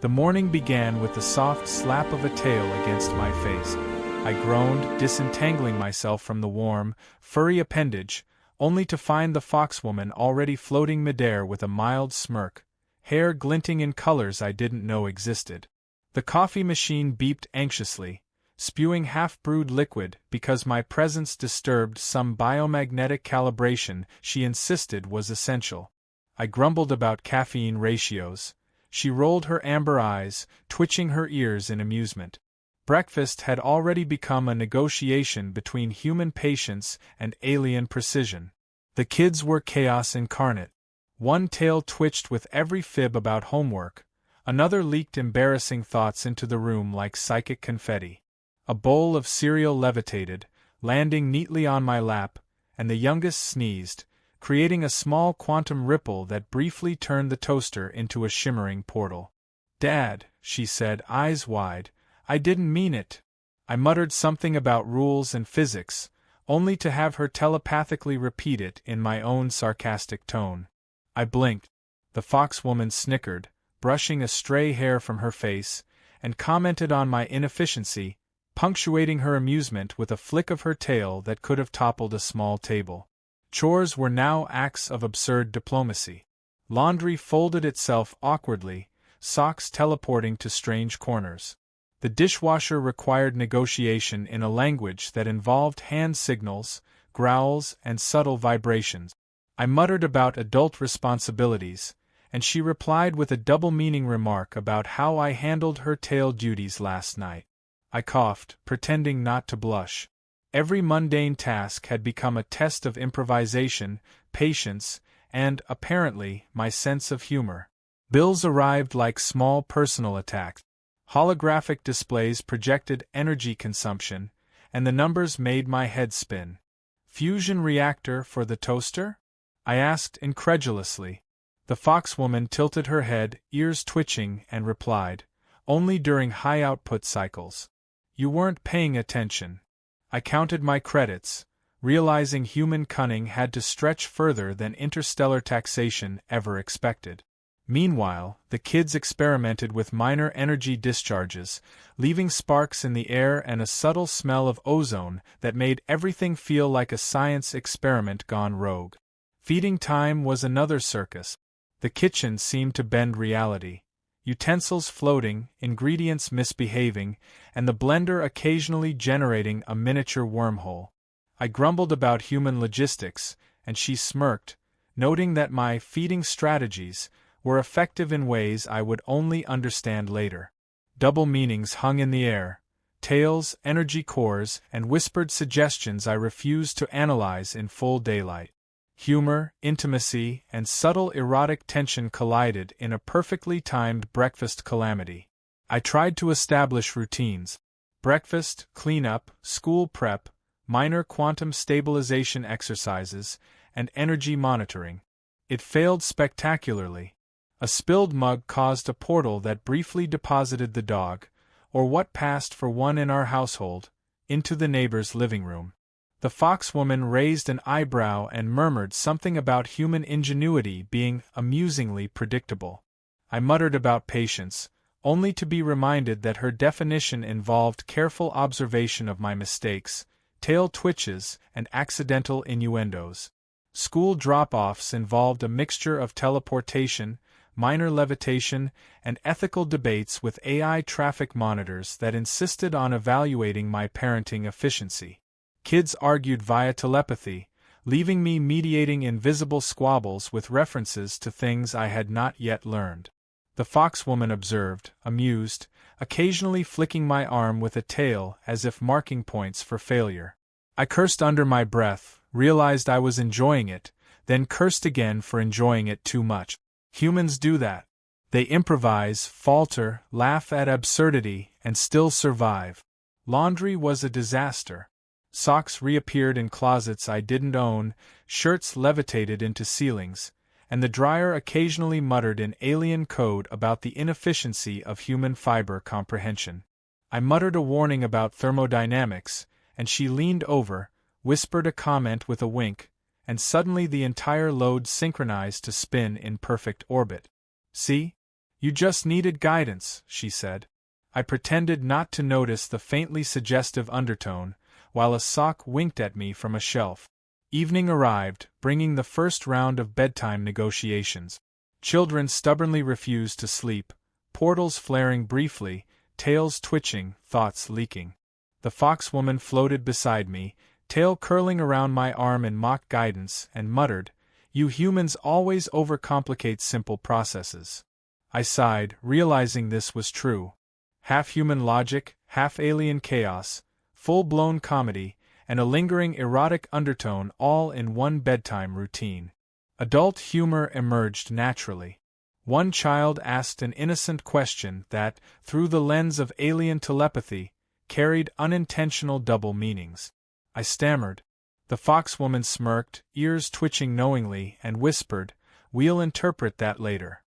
The morning began with the soft slap of a tail against my face. I groaned, disentangling myself from the warm, furry appendage, only to find the foxwoman already floating midair with a mild smirk, hair glinting in colors I didn't know existed. The coffee machine beeped anxiously, spewing half-brewed liquid because my presence disturbed some biomagnetic calibration she insisted was essential. I grumbled about caffeine ratios. She rolled her amber eyes, twitching her ears in amusement. Breakfast had already become a negotiation between human patience and alien precision. The kids were chaos incarnate. One tail twitched with every fib about homework, another leaked embarrassing thoughts into the room like psychic confetti. A bowl of cereal levitated, landing neatly on my lap, and the youngest sneezed, creating a small quantum ripple that briefly turned the toaster into a shimmering portal. "Dad," she said, eyes wide, "I didn't mean it." I muttered something about rules and physics, only to have her telepathically repeat it in my own sarcastic tone. I blinked. The foxwoman snickered, brushing a stray hair from her face, and commented on my inefficiency, punctuating her amusement with a flick of her tail that could have toppled a small table. Chores were now acts of absurd diplomacy. Laundry folded itself awkwardly, socks teleporting to strange corners. The dishwasher required negotiation in a language that involved hand signals, growls, and subtle vibrations. I muttered about adult responsibilities, and she replied with a double-meaning remark about how I handled her tail duties last night. I coughed, pretending not to blush. Every mundane task had become a test of improvisation, patience, and, apparently, my sense of humor. Bills arrived like small personal attacks. Holographic displays projected energy consumption, and the numbers made my head spin. "Fusion reactor for the toaster?" I asked incredulously. The foxwoman tilted her head, ears twitching, and replied, "Only during high-output cycles. You weren't paying attention." I counted my credits, realizing human cunning had to stretch further than interstellar taxation ever expected. Meanwhile, the kids experimented with minor energy discharges, leaving sparks in the air and a subtle smell of ozone that made everything feel like a science experiment gone rogue. Feeding time was another circus. The kitchen seemed to bend reality. Utensils floating, ingredients misbehaving, and the blender occasionally generating a miniature wormhole. I grumbled about human logistics, and she smirked, noting that my feeding strategies were effective in ways I would only understand later. Double meanings hung in the air, tails, energy cores, and whispered suggestions I refused to analyze in full daylight. Humor, intimacy, and subtle erotic tension collided in a perfectly timed breakfast calamity. I tried to establish routines. Breakfast, cleanup, school prep, minor quantum stabilization exercises, and energy monitoring. It failed spectacularly. A spilled mug caused a portal that briefly deposited the dog, or what passed for one in our household, into the neighbor's living room. The foxwoman raised an eyebrow and murmured something about human ingenuity being amusingly predictable. I muttered about patience, only to be reminded that her definition involved careful observation of my mistakes, tail twitches, and accidental innuendos. School drop-offs involved a mixture of teleportation, minor levitation, and ethical debates with AI traffic monitors that insisted on evaluating my parenting efficiency. Kids argued via telepathy, leaving me mediating invisible squabbles with references to things I had not yet learned. The foxwoman observed, amused, occasionally flicking my arm with a tail as if marking points for failure. I cursed under my breath, realized I was enjoying it, then cursed again for enjoying it too much. Humans do that. They improvise, falter, laugh at absurdity, and still survive. Laundry was a disaster. Socks reappeared in closets I didn't own, shirts levitated into ceilings, and the dryer occasionally muttered in alien code about the inefficiency of human fiber comprehension. I muttered a warning about thermodynamics, and she leaned over, whispered a comment with a wink, and suddenly the entire load synchronized to spin in perfect orbit. "See? You just needed guidance, she said. I pretended not to notice the faintly suggestive undertone, while a sock winked at me from a shelf. Evening arrived, bringing the first round of bedtime negotiations. Children stubbornly refused to sleep, portals flaring briefly, tails twitching, thoughts leaking. The foxwoman floated beside me, tail curling around my arm in mock guidance, and muttered, "You humans always overcomplicate simple processes." I sighed, realizing this was true. Half human logic, half alien chaos, full-blown comedy, and a lingering erotic undertone all in one bedtime routine. Adult humor emerged naturally. One child asked an innocent question that, through the lens of alien telepathy, carried unintentional double meanings. I stammered. The foxwoman smirked, ears twitching knowingly, and whispered, "We'll interpret that later."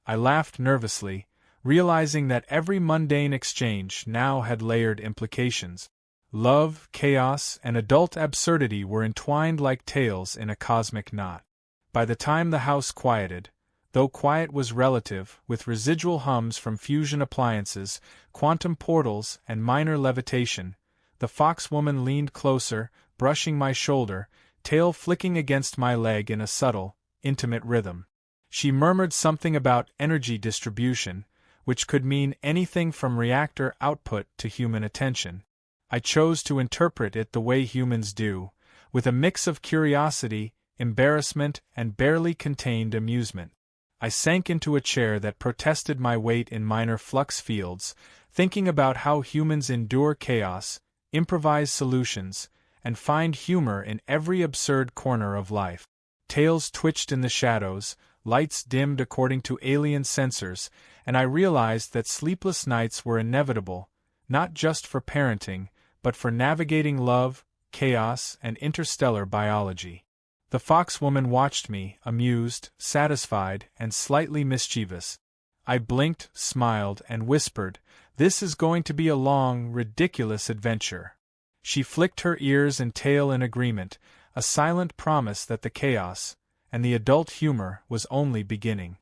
I laughed nervously, realizing that every mundane exchange now had layered implications. Love, chaos, and adult absurdity were entwined like tails in a cosmic knot. By the time the house quieted, though quiet was relative, with residual hums from fusion appliances, quantum portals, and minor levitation, the foxwoman leaned closer, brushing my shoulder, tail flicking against my leg in a subtle, intimate rhythm. She murmured something about energy distribution, which could mean anything from reactor output to human attention. I chose to interpret it the way humans do, with a mix of curiosity, embarrassment, and barely contained amusement. I sank into a chair that protested my weight in minor flux fields, thinking about how humans endure chaos, improvise solutions, and find humor in every absurd corner of life. Tails twitched in the shadows, lights dimmed according to alien sensors, and I realized that sleepless nights were inevitable, not just for parenting, but for navigating love, chaos, and interstellar biology. The foxwoman watched me, amused, satisfied, and slightly mischievous. I blinked, smiled, and whispered, "This is going to be a long, ridiculous adventure." She flicked her ears and tail in agreement, a silent promise that the chaos, and the adult humor, was only beginning.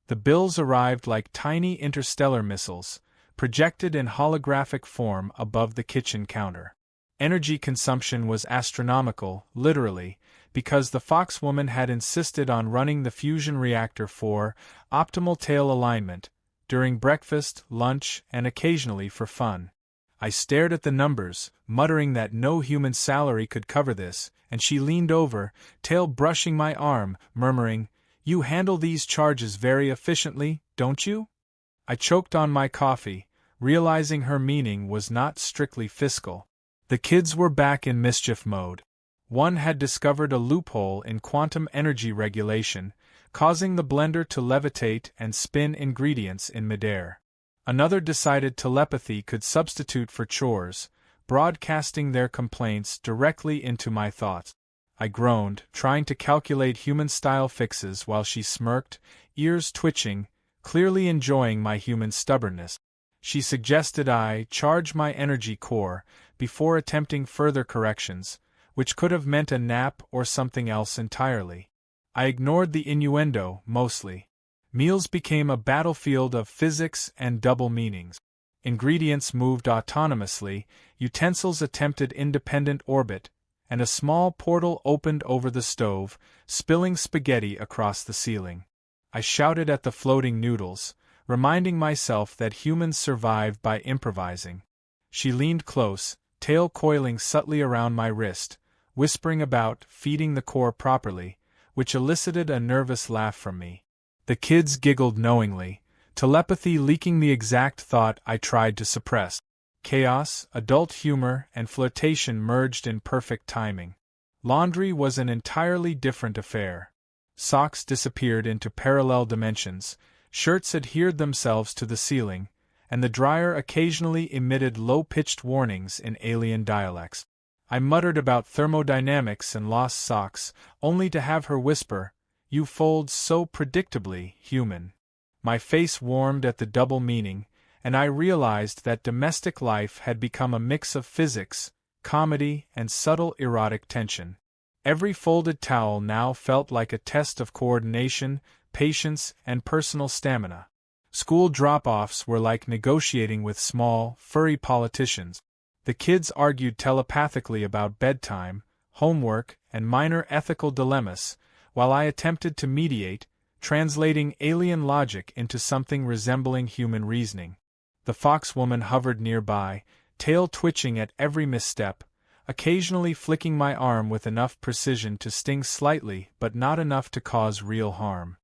The bills arrived like tiny interstellar missiles, projected in holographic form above the kitchen counter. Energy consumption was astronomical, literally, because the foxwoman had insisted on running the fusion reactor for optimal tail alignment, during breakfast, lunch, and occasionally for fun. I stared at the numbers, muttering that no human salary could cover this, and she leaned over, tail brushing my arm, murmuring, "You handle these charges very efficiently, don't you?" I choked on my coffee, realizing her meaning was not strictly fiscal. The kids were back in mischief mode. One had discovered a loophole in quantum energy regulation, causing the blender to levitate and spin ingredients in midair. Another decided telepathy could substitute for chores, broadcasting their complaints directly into my thoughts. I groaned, trying to calculate human-style fixes while she smirked, ears twitching, clearly enjoying my human stubbornness. She suggested I charge my energy core before attempting further corrections, which could have meant a nap or something else entirely. I ignored the innuendo, mostly. Meals became a battlefield of physics and double meanings. Ingredients moved autonomously, utensils attempted independent orbit, and a small portal opened over the stove, spilling spaghetti across the ceiling. I shouted at the floating noodles, reminding myself that humans survived by improvising. She leaned close, tail coiling subtly around my wrist, whispering about feeding the core properly, which elicited a nervous laugh from me. The kids giggled knowingly, telepathy leaking the exact thought I tried to suppress. Chaos, adult humor, and flirtation merged in perfect timing. Laundry was an entirely different affair. Socks disappeared into parallel dimensions, shirts adhered themselves to the ceiling, and the dryer occasionally emitted low-pitched warnings in alien dialects. I muttered about thermodynamics and lost socks, only to have her whisper, "You fold so predictably, human." My face warmed at the double meaning, and I realized that domestic life had become a mix of physics, comedy, and subtle erotic tension. Every folded towel now felt like a test of coordination, patience, and personal stamina. School drop-offs were like negotiating with small, furry politicians. The kids argued telepathically about bedtime, homework, and minor ethical dilemmas, while I attempted to mediate, translating alien logic into something resembling human reasoning. The foxwoman hovered nearby, tail twitching at every misstep, occasionally flicking my arm with enough precision to sting slightly but not enough to cause real harm.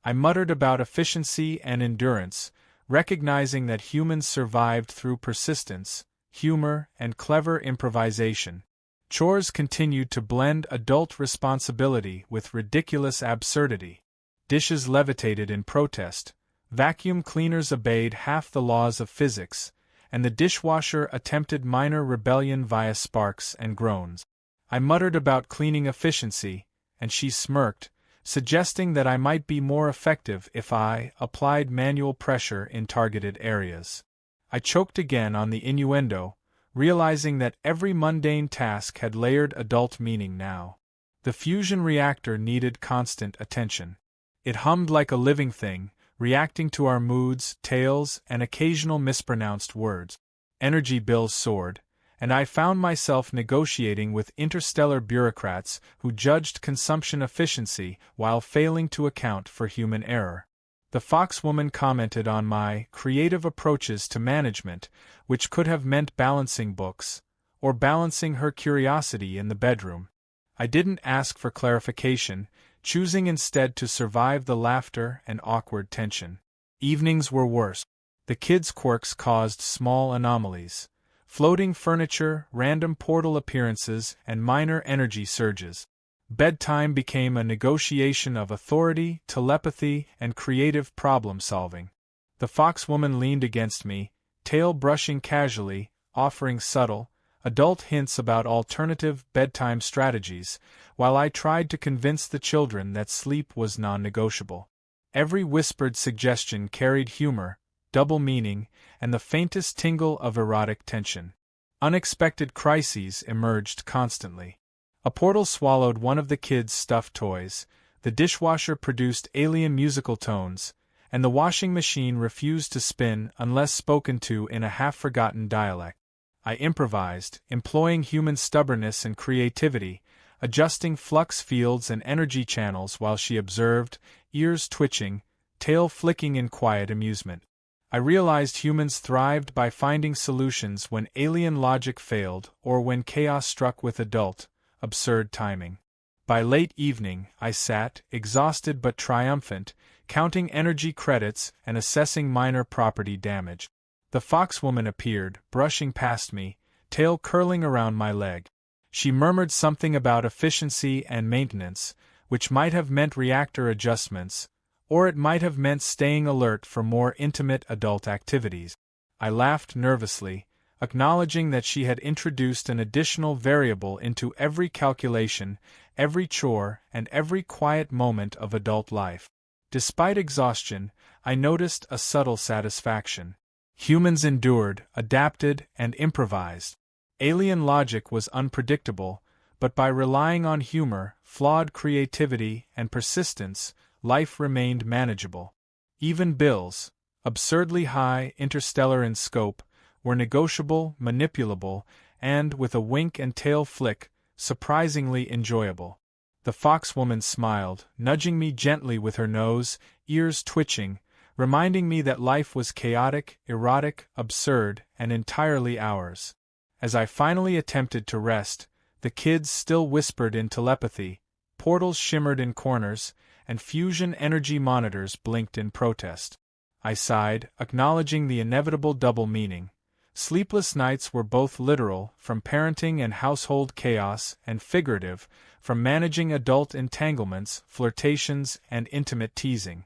I muttered about efficiency and endurance, recognizing that humans survived through persistence, humor, and clever improvisation. Chores continued to blend adult responsibility with ridiculous absurdity. Dishes levitated in protest, vacuum cleaners obeyed half the laws of physics, and the dishwasher attempted minor rebellion via sparks and groans. I muttered about cleaning efficiency, and she smirked, suggesting that I might be more effective if I applied manual pressure in targeted areas. I choked again on the innuendo, realizing that every mundane task had layered adult meaning now. The fusion reactor needed constant attention. It hummed like a living thing, reacting to our moods, tales, and occasional mispronounced words. Energy bills soared, and I found myself negotiating with interstellar bureaucrats who judged consumption efficiency while failing to account for human error. The foxwoman commented on my creative approaches to management, which could have meant balancing books, or balancing her curiosity in the bedroom. I didn't ask for clarification, choosing instead to survive the laughter and awkward tension. Evenings were worse. The kids' quirks caused small anomalies. Floating furniture, random portal appearances, and minor energy surges. Bedtime became a negotiation of authority, telepathy, and creative problem-solving. The foxwoman leaned against me, tail brushing casually, offering subtle, adult hints about alternative bedtime strategies, while I tried to convince the children that sleep was non-negotiable. Every whispered suggestion carried humor, double meaning, and the faintest tingle of erotic tension. Unexpected crises emerged constantly. A portal swallowed one of the kids' stuffed toys, the dishwasher produced alien musical tones, and the washing machine refused to spin unless spoken to in a half-forgotten dialect. I improvised, employing human stubbornness and creativity, adjusting flux fields and energy channels while she observed, ears twitching, tail flicking in quiet amusement. I realized humans thrived by finding solutions when alien logic failed or when chaos struck with adult, absurd timing. By late evening, I sat, exhausted but triumphant, counting energy credits and assessing minor property damage. The foxwoman appeared, brushing past me, tail curling around my leg. She murmured something about efficiency and maintenance, which might have meant reactor adjustments, or it might have meant staying alert for more intimate adult activities. I laughed nervously, acknowledging that she had introduced an additional variable into every calculation, every chore, and every quiet moment of adult life. Despite exhaustion, I noticed a subtle satisfaction. Humans endured, adapted, and improvised. Alien logic was unpredictable, but by relying on humor, flawed creativity, and persistence, life remained manageable. Even bills, absurdly high, interstellar in scope, were negotiable, manipulable, and, with a wink and tail flick, surprisingly enjoyable. The foxwoman smiled, nudging me gently with her nose, ears twitching, reminding me that life was chaotic, erotic, absurd, and entirely ours. As I finally attempted to rest, the kids still whispered in telepathy, portals shimmered in corners, and fusion energy monitors blinked in protest. I sighed, acknowledging the inevitable double meaning. Sleepless nights were both literal, from parenting and household chaos, and figurative, from managing adult entanglements, flirtations, and intimate teasing.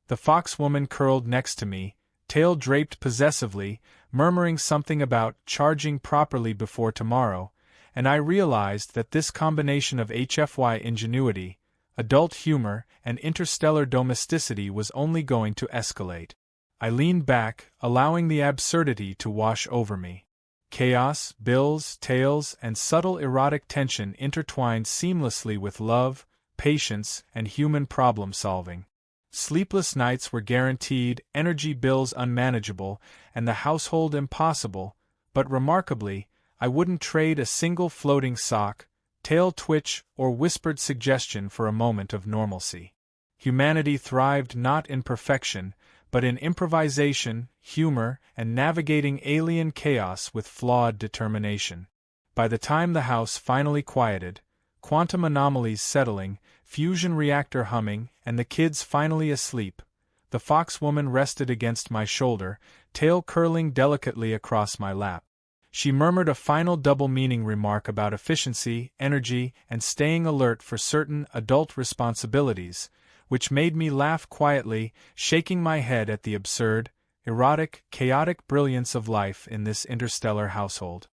The foxwoman curled next to me, tail draped possessively, murmuring something about charging properly before tomorrow, and I realized that this combination of HFY ingenuity, adult humor, and interstellar domesticity was only going to escalate. I leaned back, allowing the absurdity to wash over me. Chaos, bills, tales, and subtle erotic tension intertwined seamlessly with love, patience, and human problem-solving. Sleepless nights were guaranteed, energy bills unmanageable, and the household impossible, but remarkably, I wouldn't trade a single floating sock, tail twitch, or whispered suggestion for a moment of normalcy. Humanity thrived not in perfection, but in improvisation, humor, and navigating alien chaos with flawed determination. By the time the house finally quieted, quantum anomalies settling, fusion reactor humming, and the kids finally asleep, the foxwoman rested against my shoulder, tail curling delicately across my lap. She murmured a final double-meaning remark about efficiency, energy, and staying alert for certain adult responsibilities, which made me laugh quietly, shaking my head at the absurd, erotic, chaotic brilliance of life in this interstellar household.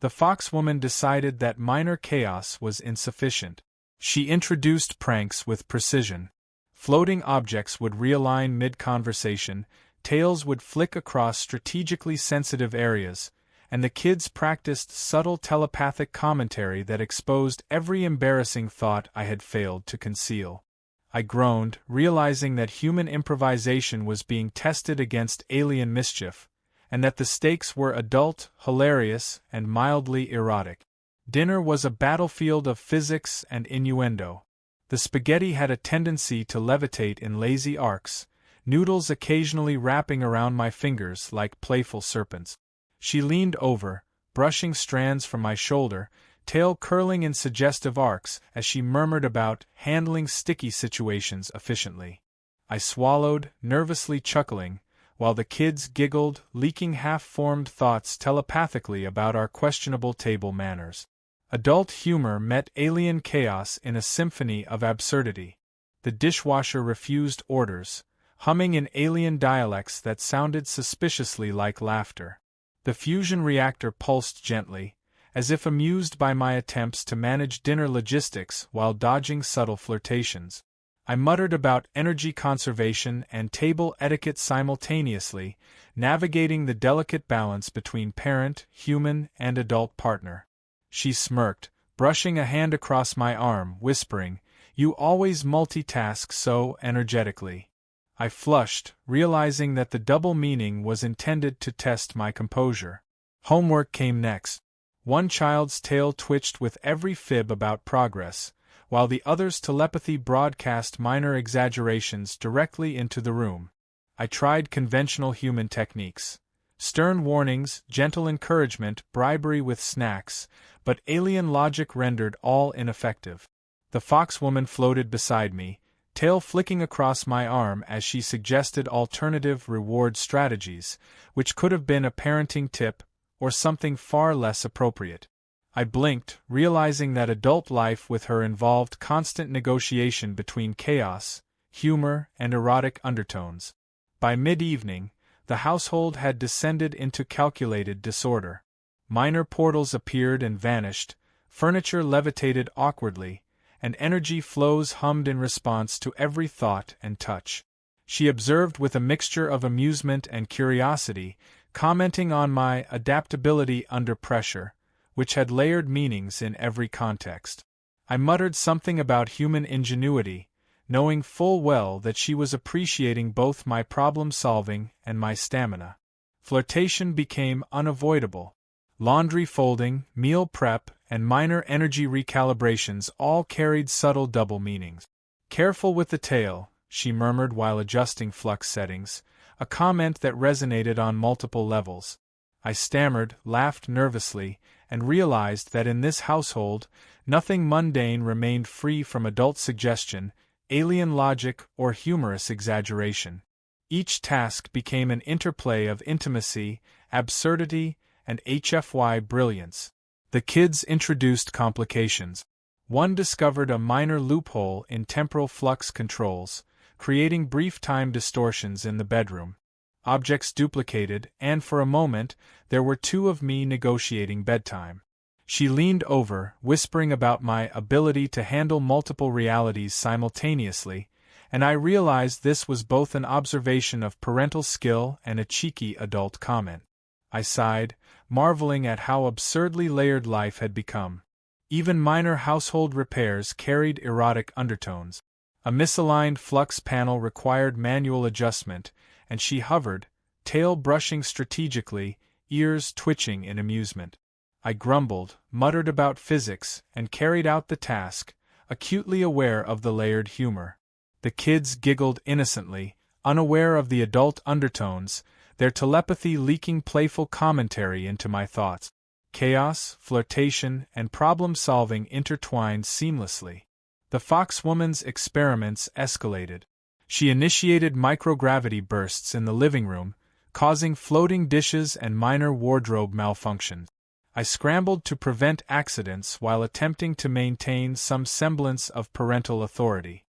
The foxwoman decided that minor chaos was insufficient. She introduced pranks with precision. Floating objects would realign mid-conversation, tails would flick across strategically sensitive areas, and the kids practiced subtle telepathic commentary that exposed every embarrassing thought I had failed to conceal. I groaned, realizing that human improvisation was being tested against alien mischief, and that the stakes were adult, hilarious, and mildly erotic. Dinner was a battlefield of physics and innuendo. The spaghetti had a tendency to levitate in lazy arcs, noodles occasionally wrapping around my fingers like playful serpents. She leaned over, brushing strands from my shoulder, tail curling in suggestive arcs as she murmured about handling sticky situations efficiently. I swallowed, nervously chuckling, while the kids giggled, leaking half-formed thoughts telepathically about our questionable table manners. Adult humor met alien chaos in a symphony of absurdity. The dishwasher refused orders, humming in alien dialects that sounded suspiciously like laughter. The fusion reactor pulsed gently, as if amused by my attempts to manage dinner logistics while dodging subtle flirtations. I muttered about energy conservation and table etiquette simultaneously, navigating the delicate balance between parent, human, and adult partner. She smirked, brushing a hand across my arm, whispering, "You always multitask so energetically." I flushed, realizing that the double meaning was intended to test my composure. Homework came next. One child's tail twitched with every fib about progress, while the other's telepathy broadcast minor exaggerations directly into the room. I tried conventional human techniques. Stern warnings, gentle encouragement, bribery with snacks, but alien logic rendered all ineffective. The foxwoman floated beside me, tail flicking across my arm as she suggested alternative reward strategies, which could have been a parenting tip, or something far less appropriate. I blinked, realizing that adult life with her involved constant negotiation between chaos, humor, and erotic undertones. By mid-evening, the household had descended into calculated disorder. Minor portals appeared and vanished, furniture levitated awkwardly, and energy flows hummed in response to every thought and touch. She observed with a mixture of amusement and curiosity, commenting on my adaptability under pressure, which had layered meanings in every context. I muttered something about human ingenuity, knowing full well that she was appreciating both my problem-solving and my stamina. Flirtation became unavoidable. Laundry folding, meal prep, and minor energy recalibrations all carried subtle double meanings. "Careful with the tail," she murmured while adjusting flux settings, a comment that resonated on multiple levels. I stammered, laughed nervously, and realized that in this household, nothing mundane remained free from adult suggestion, alien logic, or humorous exaggeration. Each task became an interplay of intimacy, absurdity, and HFY brilliance. The kids introduced complications. One discovered a minor loophole in temporal flux controls, creating brief time distortions in the bedroom. Objects duplicated, and for a moment, there were two of me negotiating bedtime. She leaned over, whispering about my ability to handle multiple realities simultaneously, and I realized this was both an observation of parental skill and a cheeky adult comment. I sighed, marveling at how absurdly layered life had become. Even minor household repairs carried erotic undertones. A misaligned flux panel required manual adjustment, and she hovered, tail brushing strategically, ears twitching in amusement. I grumbled, muttered about physics, and carried out the task, acutely aware of the layered humor. The kids giggled innocently, unaware of the adult undertones, their telepathy leaking playful commentary into my thoughts. Chaos, flirtation, and problem-solving intertwined seamlessly. The Foxwoman's experiments escalated. She initiated microgravity bursts in the living room, causing floating dishes and minor wardrobe malfunctions. I scrambled to prevent accidents while attempting to maintain some semblance of parental authority.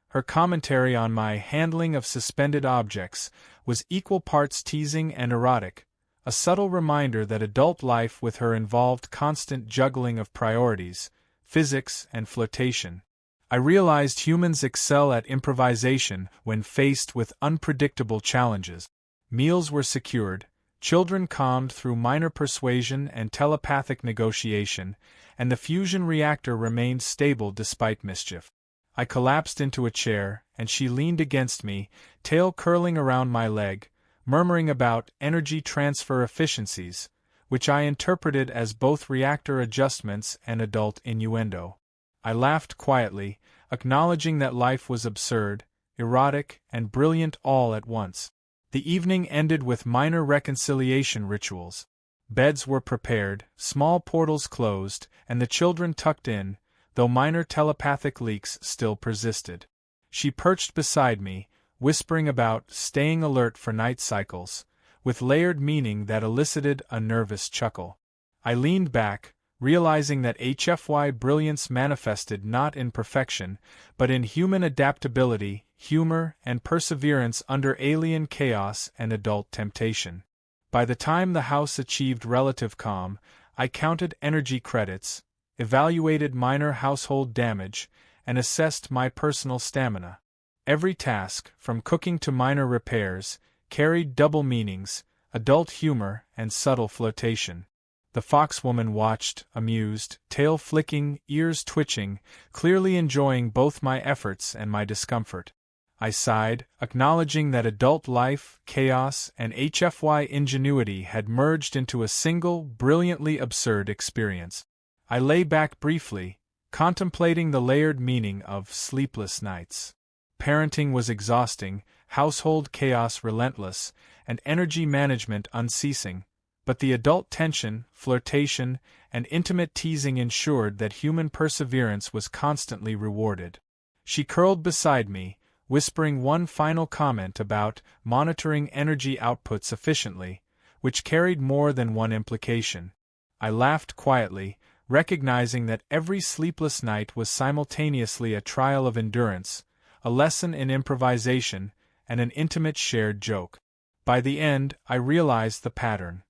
Her commentary on my handling of suspended objects was equal parts teasing and erotic, a subtle reminder that adult life with her involved constant juggling of priorities, physics, and flirtation. I realized humans excel at improvisation when faced with unpredictable challenges. Meals were secured, children calmed through minor persuasion and telepathic negotiation, and the fusion reactor remained stable despite mischief. I collapsed into a chair, and she leaned against me, tail curling around my leg, murmuring about energy transfer efficiencies, which I interpreted as both reactor adjustments and adult innuendo. I laughed quietly, acknowledging that life was absurd, erotic, and brilliant all at once. The evening ended with minor reconciliation rituals. Beds were prepared, small portals closed, and the children tucked in, though minor telepathic leaks still persisted. She perched beside me, whispering about staying alert for night cycles, with layered meaning that elicited a nervous chuckle. I leaned back, realizing that HFY brilliance manifested not in perfection, but in human adaptability, humor, and perseverance under alien chaos and adult temptation. By the time the house achieved relative calm, I counted energy credits, evaluated minor household damage, and assessed my personal stamina. Every task, from cooking to minor repairs, carried double meanings, adult humor, and subtle flirtation. The Foxwoman watched, amused, tail flicking, ears twitching, clearly enjoying both my efforts and my discomfort. I sighed, acknowledging that adult life, chaos, and HFY ingenuity had merged into a single, brilliantly absurd experience. I lay back briefly, contemplating the layered meaning of sleepless nights. Parenting was exhausting, household chaos relentless, and energy management unceasing, but the adult tension, flirtation, and intimate teasing ensured that human perseverance was constantly rewarded. She curled beside me, whispering one final comment about monitoring energy outputs efficiently, which carried more than one implication. I laughed quietly, recognizing that every sleepless night was simultaneously a trial of endurance, a lesson in improvisation, and an intimate shared joke. By the end, I realized the pattern.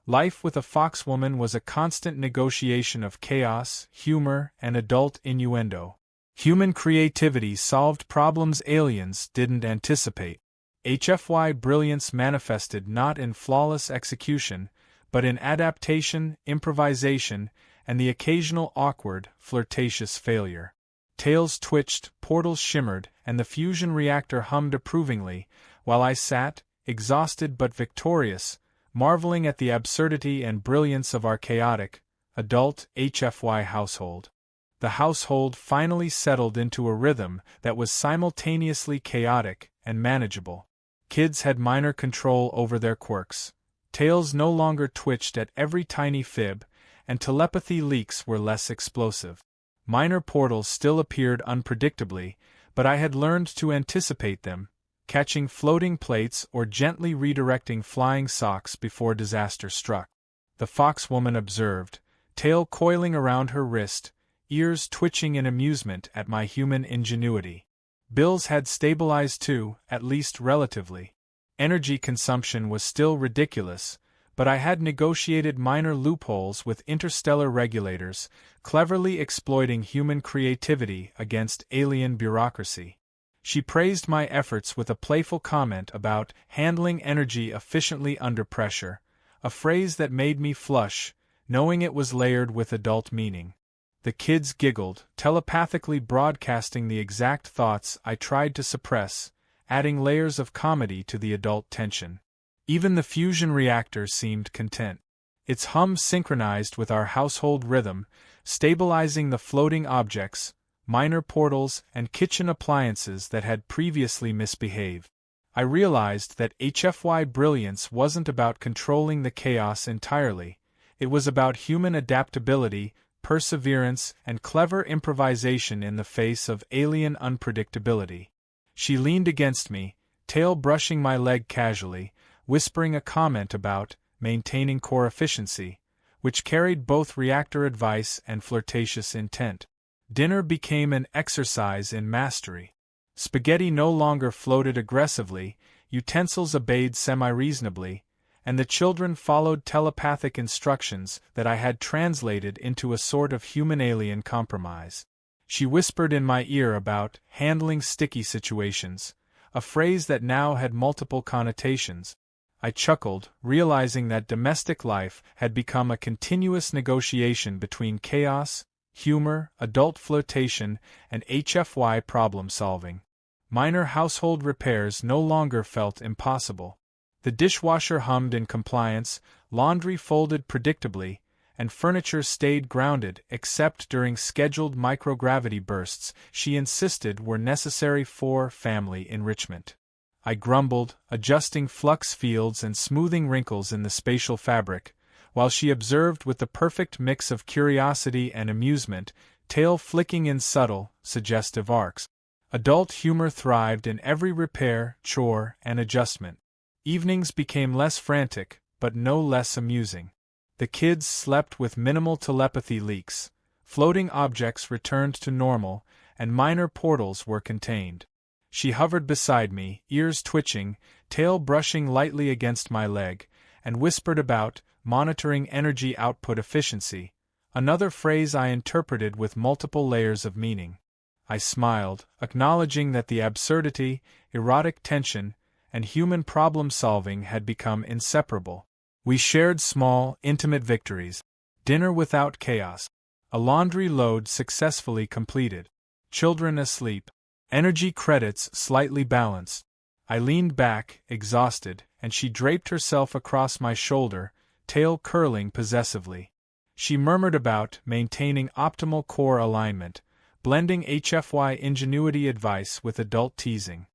Life with a Foxwoman was a constant negotiation of chaos, humor, and adult innuendo. Human creativity solved problems aliens didn't anticipate. HFY brilliance manifested not in flawless execution, but in adaptation, improvisation, and the occasional awkward, flirtatious failure. Tails twitched, portals shimmered, and the fusion reactor hummed approvingly, while I sat, exhausted but victorious, marveling at the absurdity and brilliance of our chaotic, adult HFY household. The household finally settled into a rhythm that was simultaneously chaotic and manageable. Kids had minor control over their quirks. Tails no longer twitched at every tiny fib, and telepathy leaks were less explosive. Minor portals still appeared unpredictably, but I had learned to anticipate them, catching floating plates or gently redirecting flying socks before disaster struck. The Foxwoman observed, tail coiling around her wrist, ears twitching in amusement at my human ingenuity. Bills had stabilized too, at least relatively. Energy consumption was still ridiculous, but I had negotiated minor loopholes with interstellar regulators, cleverly exploiting human creativity against alien bureaucracy. She praised my efforts with a playful comment about handling energy efficiently under pressure, a phrase that made me flush, knowing it was layered with adult meaning. The kids giggled, telepathically broadcasting the exact thoughts I tried to suppress, adding layers of comedy to the adult tension. Even the fusion reactor seemed content. Its hum synchronized with our household rhythm, stabilizing the floating objects, minor portals, and kitchen appliances that had previously misbehaved. I realized that HFY brilliance wasn't about controlling the chaos entirely. It was about human adaptability, perseverance, and clever improvisation in the face of alien unpredictability. She leaned against me, tail brushing my leg casually, whispering a comment about maintaining core efficiency, which carried both reactor advice and flirtatious intent. Dinner became an exercise in mastery. Spaghetti no longer floated aggressively, utensils obeyed semi-reasonably, and the children followed telepathic instructions that I had translated into a sort of human-alien compromise. She whispered in my ear about handling sticky situations, a phrase that now had multiple connotations. I chuckled, realizing that domestic life had become a continuous negotiation between chaos, humor, adult flirtation, and HFY problem-solving. Minor household repairs no longer felt impossible. The dishwasher hummed in compliance, laundry folded predictably, and furniture stayed grounded except during scheduled microgravity bursts she insisted were necessary for family enrichment. I grumbled, adjusting flux fields and smoothing wrinkles in the spatial fabric, while she observed with the perfect mix of curiosity and amusement, tail flicking in subtle, suggestive arcs. Adult humor thrived in every repair, chore, and adjustment. Evenings became less frantic, but no less amusing. The kids slept with minimal telepathy leaks, floating objects returned to normal, and minor portals were contained. She hovered beside me, ears twitching, tail brushing lightly against my leg, and whispered about monitoring energy output efficiency, another phrase I interpreted with multiple layers of meaning. I smiled, acknowledging that the absurdity, erotic tension, and human problem-solving had become inseparable. We shared small, intimate victories. Dinner without chaos. A laundry load successfully completed. Children asleep. Energy credits slightly balanced. I leaned back, exhausted, and she draped herself across my shoulder, tail curling possessively. She murmured about maintaining optimal core alignment, blending HFY ingenuity advice with adult teasing.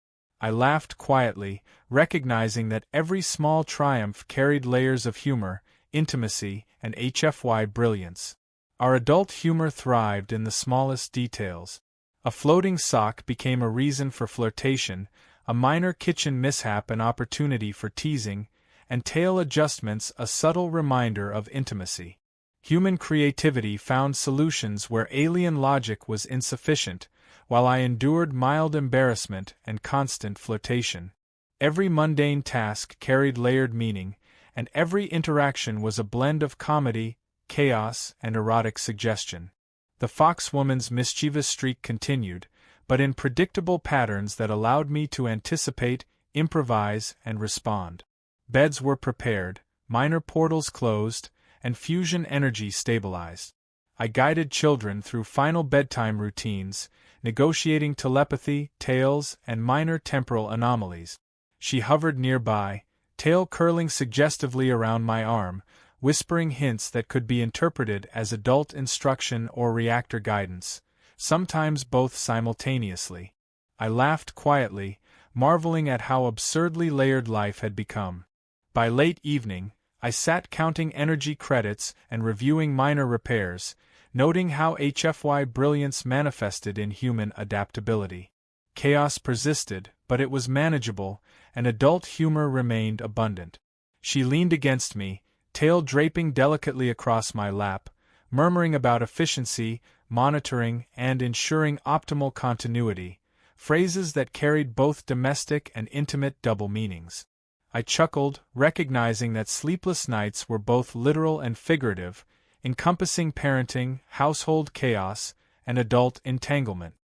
I laughed quietly, recognizing that every small triumph carried layers of humor, intimacy, and HFY brilliance. Our adult humor thrived in the smallest details. A floating sock became a reason for flirtation, a minor kitchen mishap an opportunity for teasing, and tail adjustments a subtle reminder of intimacy. Human creativity found solutions where alien logic was insufficient, while I endured mild embarrassment and constant flirtation. Every mundane task carried layered meaning, and every interaction was a blend of comedy, chaos, and erotic suggestion. The foxwoman's mischievous streak continued, but in predictable patterns that allowed me to anticipate, improvise, and respond. Beds were prepared, minor portals closed, and fusion energy stabilized. I guided children through final bedtime routines, negotiating telepathy, tails, and minor temporal anomalies. She hovered nearby, tail curling suggestively around my arm, whispering hints that could be interpreted as adult instruction or reactor guidance, sometimes both simultaneously. I laughed quietly, marveling at how absurdly layered life had become. By late evening, I sat counting energy credits and reviewing minor repairs, noting how HFY brilliance manifested in human adaptability. Chaos persisted, but it was manageable, and adult humor remained abundant. She leaned against me, tail draping delicately across my lap, murmuring about efficiency, monitoring, and ensuring optimal continuity, phrases that carried both domestic and intimate double meanings. I chuckled, recognizing that sleepless nights were both literal and figurative, encompassing parenting, household chaos, and adult entanglement.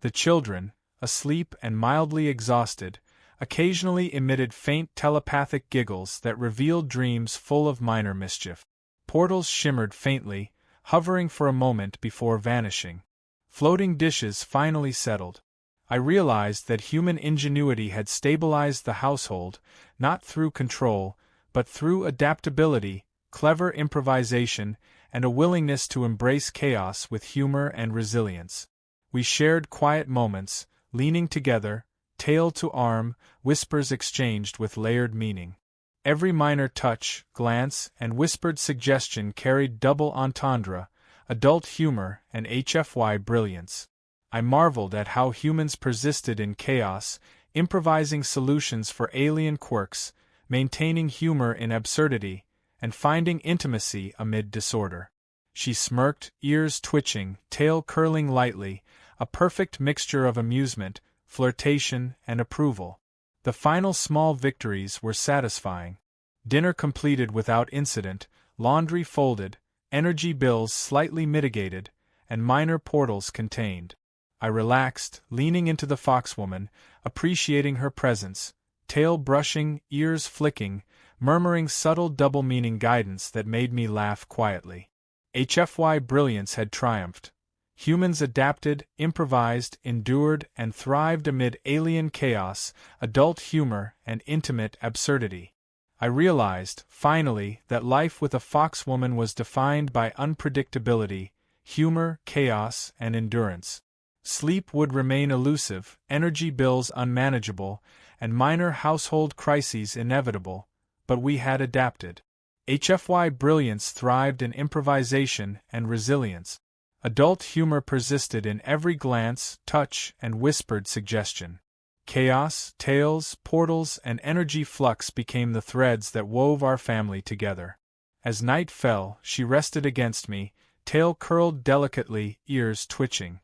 The children, asleep and mildly exhausted, occasionally emitted faint telepathic giggles that revealed dreams full of minor mischief. Portals shimmered faintly, hovering for a moment before vanishing. Floating dishes finally settled. I realized that human ingenuity had stabilized the household, not through control, but through adaptability, clever improvisation, and a willingness to embrace chaos with humor and resilience. We shared quiet moments, leaning together, tail to arm, whispers exchanged with layered meaning. Every minor touch, glance, and whispered suggestion carried double entendre, adult humor, and HFY brilliance. I marveled at how humans persisted in chaos, improvising solutions for alien quirks, maintaining humor in absurdity, and finding intimacy amid disorder. She smirked, ears twitching, tail curling lightly, a perfect mixture of amusement, flirtation, and approval. The final small victories were satisfying. Dinner completed without incident, laundry folded, energy bills slightly mitigated, and minor portals contained. I relaxed, leaning into the foxwoman, appreciating her presence, tail brushing, ears flicking, murmuring subtle double-meaning guidance that made me laugh quietly. HFY brilliance had triumphed. Humans adapted, improvised, endured, and thrived amid alien chaos, adult humor, and intimate absurdity. I realized, finally, that life with a foxwoman was defined by unpredictability, humor, chaos, and endurance. Sleep would remain elusive, energy bills unmanageable, and minor household crises inevitable, but we had adapted. HFY brilliance thrived in improvisation and resilience. Adult humor persisted in every glance, touch, and whispered suggestion. Chaos, tales, portals, and energy flux became the threads that wove our family together. As night fell, she rested against me, tail curled delicately, ears twitching.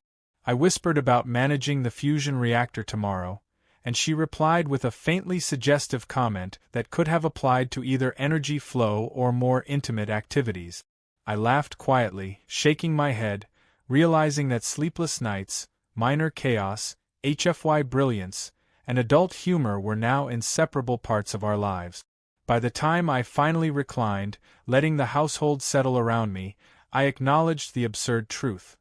I whispered about managing the fusion reactor tomorrow, and she replied with a faintly suggestive comment that could have applied to either energy flow or more intimate activities. I laughed quietly, shaking my head, realizing that sleepless nights, minor chaos, HFY brilliance, and adult humor were now inseparable parts of our lives. By the time I finally reclined, letting the household settle around me, I acknowledged the absurd truth.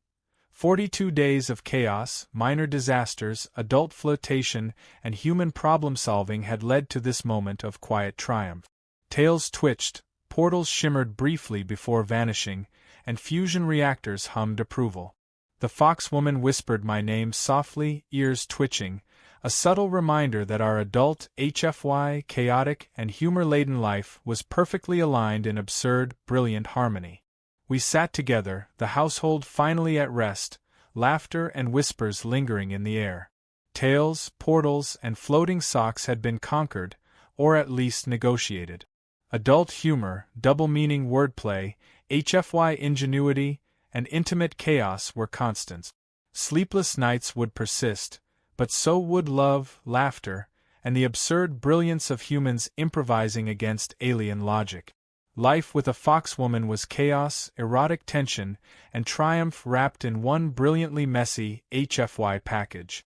42 days of chaos, minor disasters, adult flirtation, and human problem-solving had led to this moment of quiet triumph. Tails twitched, portals shimmered briefly before vanishing, and fusion reactors hummed approval. The foxwoman whispered my name softly, ears twitching, a subtle reminder that our adult, HFY, chaotic, and humor-laden life was perfectly aligned in absurd, brilliant harmony. We sat together, the household finally at rest, laughter and whispers lingering in the air. Tails, portals, and floating socks had been conquered, or at least negotiated. Adult humor, double-meaning wordplay, HFY ingenuity, and intimate chaos were constants. Sleepless nights would persist, but so would love, laughter, and the absurd brilliance of humans improvising against alien logic. Life with a foxwoman was chaos, erotic tension, and triumph wrapped in one brilliantly messy HFY package.